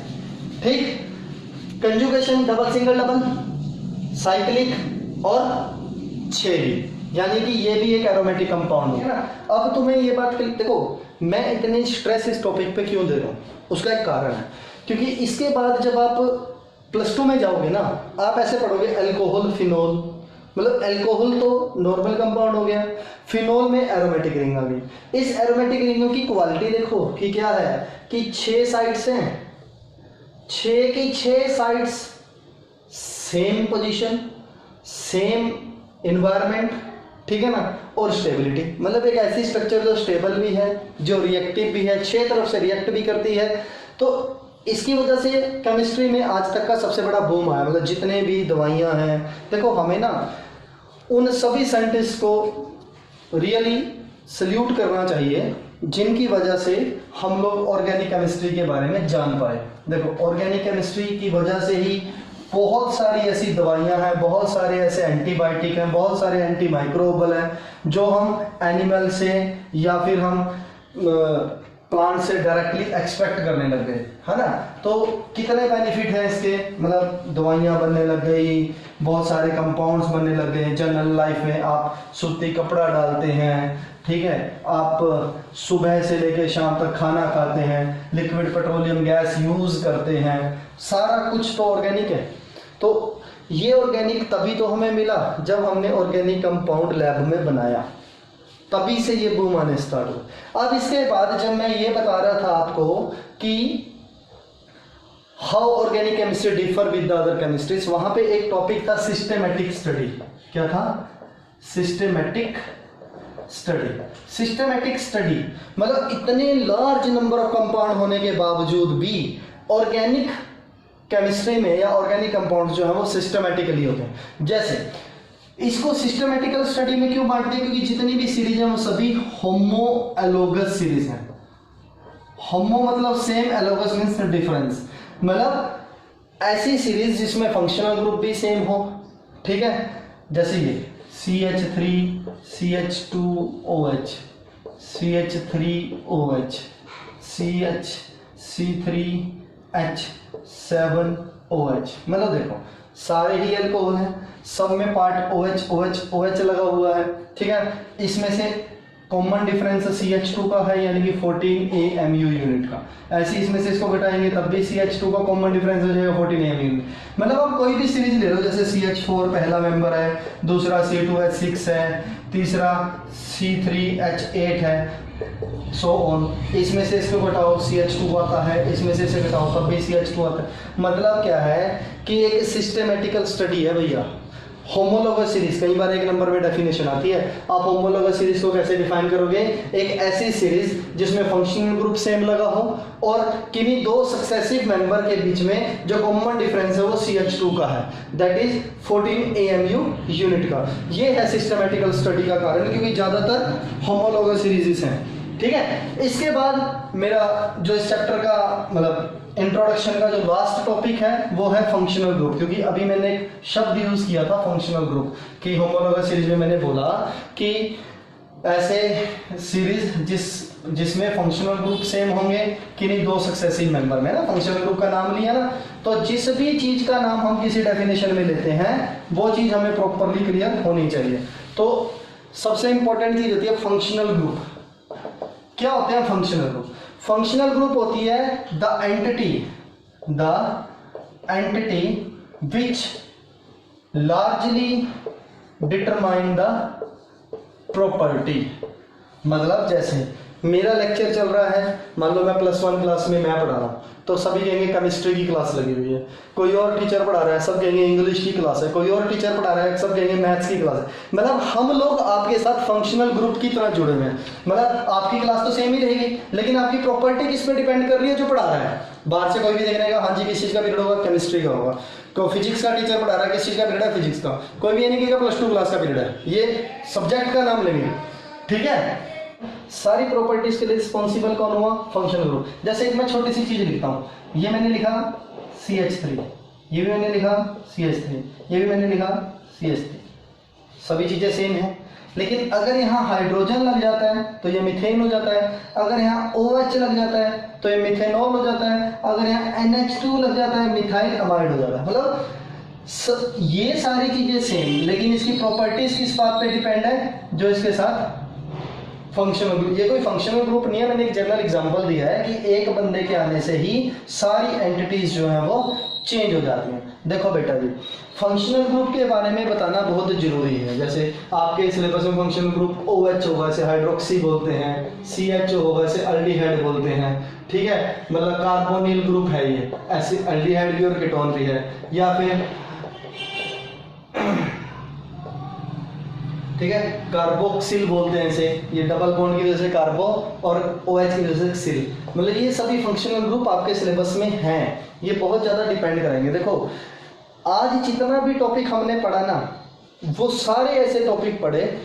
ठीक, conjugation double single double cyclic और 6 भी, यानी कि ये भी एक एरोमेटिक कंपाउंड है ना। अब तुम्हें ये बात देखो, मैं इतने स्ट्रेस इस टॉपिक पे क्यों दे रहा हूँ, उसका एक कारण है। क्योंकि इसके बाद जब आप +2 में जाओगे ना, आप ऐसे पढ़ोगे अल्कोहल फिनोल, मतलब अल्कोहल तो नॉर्मल कंपाउंड हो गया, फिनोल में एरोमेटिक रिंग आ गई। इस एरोमेटिक रिंगों की क्वालिटी देखो कि क्या है कि 6 साइड्स हैं, 6 की 6 sides same position, same environment, ठीक है ना, और स्टेबिलिटी। मतलब एक ऐसी स्ट्रक्चर जो स्टेबल भी है, जो रिएक्टिव भी है, 6 तरफ से रिएक्ट भी करती है। तो इसकी वजह से केमिस्ट्री में आज तक का सबसे बड़ा बूम आया। मतलब जितने भी दवाइयां हैं, देखो हमें ना उन सभी साइंटिस्ट को रियली सल्यूट करना चाहिए जिनकी वजह से हम लोग ऑर्गेनिक केमिस्ट्री के बारे में जान पाए। देखो, ऑर्गेनिक केमिस्ट्री की वजह से ही बहुत सारी ऐसी दवाइयां हैं, बहुत सारे ऐसे एंटीबायोटिक हैं, बहुत सारे एंटी माइक्रोबल हैं जो हम एनिमल से या फिर हम प्लांट से डायरेक्टली एक्सट्रैक्ट करने लग गए, है ना। तो कितने बेनिफिट हैं इसके, मतलब दवाइयाँ बनने लग गई, बहुत सारे कंपाउंड्स बनने लग गए। जनरल लाइफ में आप सूती कपड़ा डालते हैं, ठीक है, आप सुबह से लेकर शाम तक खाना खाते हैं, लिक्विड पेट्रोलियम गैस यूज़ करते हैं, सारा कुछ तो ऑर्गेनिक है। तो ये ऑर्गेनिक तभी तो हमें मिला जब हमने ऑर्गेनिक कंपाउंड लैब में बनाया, तभी से ये बूम आने स्टार्ट हुआ। अब इसके बाद जब मैं ये बता रहा था आपको कि how organic chemistry differ with the other chemistries, वहां पे एक टॉपिक था सिस्टेमेटिक स्टडी। क्या था? Systematic study. सिस्टेमेटिक स्टडी मतलब इतने लार्ज नंबर ऑफ कंपाउंड होने के बावजूद भी ऑर्गेनिक केमिस्ट्री में या ऑर्गेनिक कंपाउंड जो है वो सिस्टमेटिकली होते हैं। जैसे इसको सिस्टमेटिकल स्टडी में क्यों बांटते हैं? क्योंकि जितनी भी सीरीज है वो सभी होमोएलोगस सीरीज हैं। होमो मतलब सेम, एलोगस मींस डिफरेंस, मतलब ऐसी सीरीज जिसमें फंक्शनल ग्रुप भी सेम हो, ठीक है। जैसे ये CH3 CH2OH CH3OH CH3H7OH, मतलब देखो सारे ही अल्कोहल हैं, सब में पार्ट OH OH OH लगा हुआ है, ठीक है। इसमें से कॉमन डिफरेंस CH2 का है यानी कि 14 AMU यूनिट का। ऐसे इसमें से इसको घटाएंगे तब भी CH2 का कॉमन डिफरेंस हो जाएगा 14 AMU यूनिट। मतलब आप कोई भी सीरीज ले लो, जैसे CH4 पहला मेंबर है, दूसरा C2H6 है, तीसरा C3H8 है, सो ऑन। इसमें से इसको घटाओ CH2 आता है, इसमें से इसे घटाओ तब भी CH2 आता है। मतलब क्या है कि एक सिस्टमेटिकल स्टडी है भैया। होमोलोगस सीरीज कई बार एक नंबर में डेफिनेशन आती है। आप होमोलोगस सीरीज को कैसे डिफाइन करोगे? एक ऐसी सीरीज जिसमें फंक्शनल ग्रुप सेम लगा हो और किन्हीं दो सक्सेसिव मेंबर के बीच में जो कॉमन डिफरेंस है वो CH2 का है, दैट इज 14 AMU यूनिट का। ये है सिस्टमेटिकल स्टडी का कारण, क्योंकि ज्यादातर होमोलोगस सीरीज हैं। ठीक है, इसके बाद मेरा जो इस चैप्टर का मतलब इंट्रोडक्शन का जो लास्ट टॉपिक है वो है फंक्शनल ग्रुप, क्योंकि अभी मैंने एक शब्द यूज किया था फंक्शनल ग्रुप कि होमोलोगस सीरीज में मैंने बोला कि ऐसे सीरीज जिसमें फंक्शनल ग्रुप सेम होंगे किन्हीं दो सक्सेसिव मेंबर में ना। फंक्शनल ग्रुप का नाम लिया ना, तो जिस भी चीज का नाम हम किसी डेफिनेशन में लेते हैं वो चीज हमें प्रॉपरली क्लियर होनी चाहिए। तो सबसे इंपॉर्टेंट चीज होती है फंक्शनल ग्रुप। क्या होते हैं फंक्शनल ग्रुप? फंक्शनल ग्रुप होती है the entity which largely determine the property. मतलब जैसे मेरा लेक्चर चल रहा है, मान लो मैं +1 क्लास में मैं पढ़ा रहा हूँ, तो सभी कहेंगे केमिस्ट्री की क्लास लगी हुई है। कोई और टीचर पढ़ा रहा है, सब कहेंगे इंग्लिश की क्लास है। कोई और टीचर पढ़ा रहा है, सब कहेंगे मैथ्स की क्लास है। मतलब हम लोग आपके साथ फंक्शनल ग्रुप की तरह जुड़े हुए हैं। मतलब आपकी क्लास तो सेम ही रहेगी, लेकिन आपकी प्रॉपर्टी किस पे डिपेंड कर रही है? जो पढ़ा रहा है। बाहर से कोई भी देखने का, हाँ जी किस चीज का पीरियड होगा? केमिस्ट्री का होगा। तो फिजिक्स का टीचर पढ़ा रहा है, किस चीज का पीरियड है? फिजिक्स का। कोई भी ये नहीं कहेगा +2 क्लास का पीरियड है, ये सब्जेक्ट का नाम लेंगे। ठीक है, सारी प्रॉपर्टीज के लिए रिस्पॉन्सिबल कौन हुआ? Functional group. जैसे एक मैं छोटी सी चीज लिखता हूँ, ये मैंने लिखा CH3, ये भी मैंने लिखा CH3, ये भी मैंने लिखा CH3। सभी चीजें सेम हैं, लेकिन अगर यहाँ हाइड्रोजन लग जाता है तो ये मीथेन हो जाता है। अगर यहाँ OH लग जाता है तो ये मिथेनॉल हो जाता है। अगर यहाँ NH2 लग जाता है मिथाइल अमाइड हो जाता है। मतलब ये सारी चीजें सेम, लेकिन इसकी प्रॉपर्टीज किस बात पे डिपेंड है? जो इसके साथ फंक्शनल ग्रुप। ये कोई फंक्शनल ग्रुप नहीं है, मैंने एक जनरल एग्जांपल दिया है कि एक बंदे के आने से ही सारी एंटिटीज जो हैं वो चेंज हो जाती हैं। देखो बेटा जी, फंक्शनल ग्रुप के बारे में बताना बहुत जरूरी है। जैसे आपके सिलेबस में फंक्शनल ग्रुप OH होगा, इसे हाइड्रोक्सी बोलते हैं, CH होगा, इसे अल्डिहाइड बोलते हैं। ठीक है, मतलब कार्बोनिल ग्रुप है ये, ऐसे अल्डिहाइड भी और कीटोन भी है। या फिर ठीक है, कार्बोक्सिल बोलते हैं इसे, ये डबल बॉन्ड की वजह से कार्बो और OH की वजह से क्सिल। मतलब ये सभी फंक्शनल ग्रुप आपके सिलेबस में हैं, ये बहुत ज़्यादा डिपेंड करेंगे। देखो आज जितना भी टॉपिक हमने पढ़ा ना, वो सारे ऐसे टॉपिक पढ़े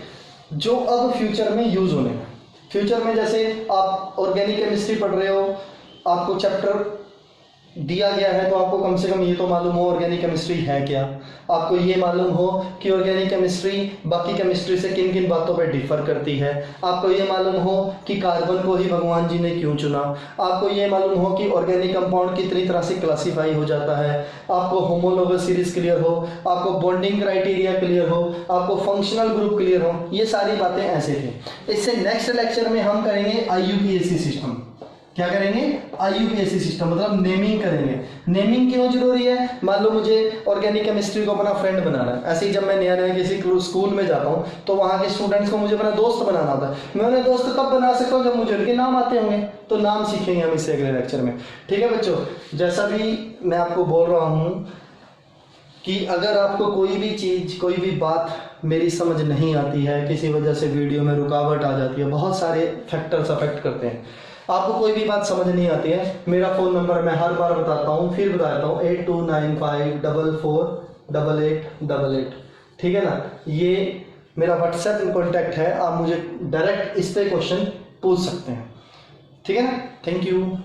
जो अब फ्यूचर में यूज होने हैं। फ्यूचर में जैसे आप ऑर्गेनिक केमिस्ट्री पढ़ रहे हो, आपको चैप्टर दिया गया है तो आपको कम से कम ये तो मालूम हो ऑर्गेनिक केमिस्ट्री है क्या। आपको ये मालूम हो कि ऑर्गेनिक केमिस्ट्री बाकी केमिस्ट्री से किन किन बातों पर डिफर करती है। आपको ये मालूम हो कि कार्बन को ही भगवान जी ने क्यों चुना। आपको ये मालूम हो कि ऑर्गेनिक कंपाउंड कितनी तरह से क्लासीफाई हो जाता है। आपको होमोलोगस सीरीज क्लियर हो, आपको बॉन्डिंग क्राइटेरिया क्लियर हो, आपको फंक्शनल ग्रुप क्लियर हो। ये सारी बातें ऐसे थे। इससे नेक्स्ट लेक्चर में हम करेंगे IUPAC सिस्टम। क्या करेंगे? IUPAC सिस्टम, मतलब नेमिंग करेंगे। नेमिंग क्यों जरूरी है? मान लो मुझे ऑर्गेनिक केमिस्ट्री को अपना फ्रेंड बनाना है। ऐसे ही जब मैं नया नया किसी स्कूल में जाता हूँ तो वहाँ के स्टूडेंट्स को मुझे अपना दोस्त बनाना होता है। मैं उन्हें दोस्त तब बना सकता हूँ जब मुझे उनके नाम आते होंगे। तो नाम सीखेंगे हम इससे अगले लेक्चर में। ठीक है बच्चों, जैसा भी मैं आपको बोल रहा हूँ कि अगर आपको कोई भी चीज़, कोई भी बात मेरी समझ नहीं आती है, किसी वजह से वीडियो में रुकावट आ जाती है, बहुत सारे फैक्टर्स अफेक्ट करते हैं, आपको कोई भी बात समझ नहीं आती है, मेरा फ़ोन नंबर मैं हर बार बताता हूँ, फिर बताता हूँ 8295448888। ठीक है ना, ये मेरा व्हाट्सएप कॉन्टैक्ट है, आप मुझे डायरेक्ट इस पे क्वेश्चन पूछ सकते हैं। ठीक है ना, थैंक यू।